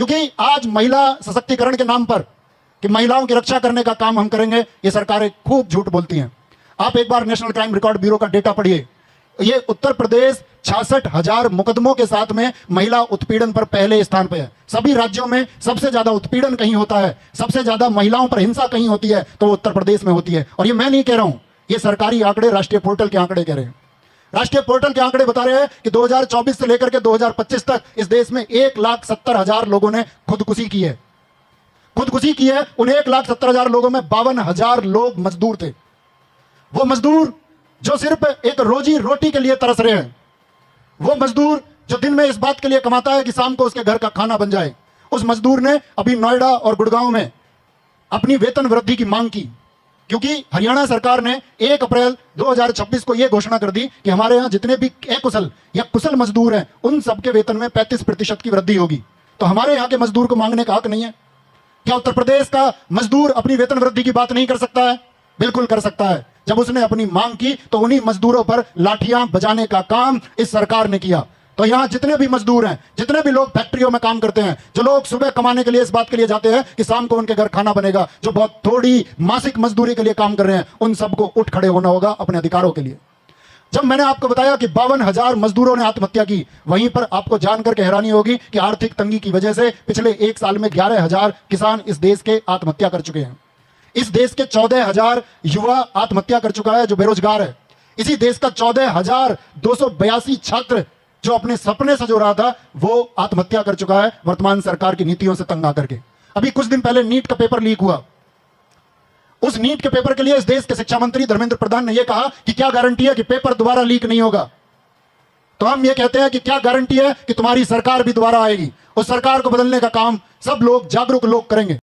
क्योंकि आज महिला सशक्तिकरण के नाम पर कि महिलाओं की रक्षा करने का काम हम करेंगे, ये सरकारें खूब झूठ बोलती हैं। आप एक बार नेशनल क्राइम रिकॉर्ड ब्यूरो का डेटा पढ़िए। ये उत्तर प्रदेश 66,000 मुकदमों के साथ में महिला उत्पीड़न पर पहले स्थान पर है। सभी राज्यों में सबसे ज्यादा उत्पीड़न कहीं होता है, सबसे ज्यादा महिलाओं पर हिंसा कहीं होती है तो वो उत्तर प्रदेश में होती है। और ये मैं नहीं कह रहा हूं, ये सरकारी आंकड़े, राष्ट्रीय पोर्टल के आंकड़े कह रहे हैं। राष्ट्रीय पोर्टल के आंकड़े बता रहे हैं कि 2024 से लेकर के 2025 तक इस देश में 1,70,000 लोगों ने खुदकुशी की है। खुदकुशी की है। उन 1,70,000 लोगों में 52,000 लोग मजदूर थे। वो मजदूर जो सिर्फ एक रोजी रोटी के लिए तरस रहे हैं, वो मजदूर जो दिन में इस बात के लिए कमाता है कि शाम को उसके घर का खाना बन जाए, उस मजदूर ने अभी नोएडा और गुड़गांव में अपनी वेतन वृद्धि की मांग की। क्योंकि हरियाणा सरकार ने 1 अप्रैल 2026 को यह घोषणा कर दी कि हमारे यहां जितने भी अकुशल या कुशल मजदूर हैं उन सबके वेतन में 35% की वृद्धि होगी। तो हमारे यहां के मजदूर को मांगने का हक नहीं है? क्या उत्तर प्रदेश का मजदूर अपनी वेतन वृद्धि की बात नहीं कर सकता है? बिल्कुल कर सकता है। जब उसने अपनी मांग की तो उन्हीं मजदूरों पर लाठियां बजाने का काम इस सरकार ने किया। तो यहां जितने भी मजदूर हैं, जितने भी लोग फैक्ट्रियों में काम करते हैं, जो लोग सुबह कमाने के लिए इस बात के लिए जाते हैं कि शाम को उनके घर खाना बनेगा, जो बहुत थोड़ी मासिक मजदूरी के लिए काम कर रहे हैं, उन सबको उठ खड़े होना होगा अपने अधिकारों के लिए। जब मैंने आपको बताया कि 52,000 मजदूरों ने आत्महत्या की, वहीं पर आपको जानकर के हैरानी होगी कि आर्थिक तंगी की वजह से पिछले 1 साल में 11,000 किसान इस देश के आत्महत्या कर चुके हैं। इस देश के 14,000 युवा आत्महत्या कर चुका है जो बेरोजगार है। इसी देश का 14,282 छात्र जो अपने सपने सजो रहा था वो आत्महत्या कर चुका है वर्तमान सरकार की नीतियों से तंग आकर के। अभी कुछ दिन पहले नीट का पेपर लीक हुआ। उस नीट के पेपर के लिए इस देश के शिक्षा मंत्री धर्मेंद्र प्रधान ने यह कहा कि क्या गारंटी है कि पेपर दोबारा लीक नहीं होगा। तो हम ये कहते हैं कि क्या गारंटी है कि तुम्हारी सरकार भी दोबारा आएगी। उस सरकार को बदलने का काम सब लोग, जागरूक लोग करेंगे।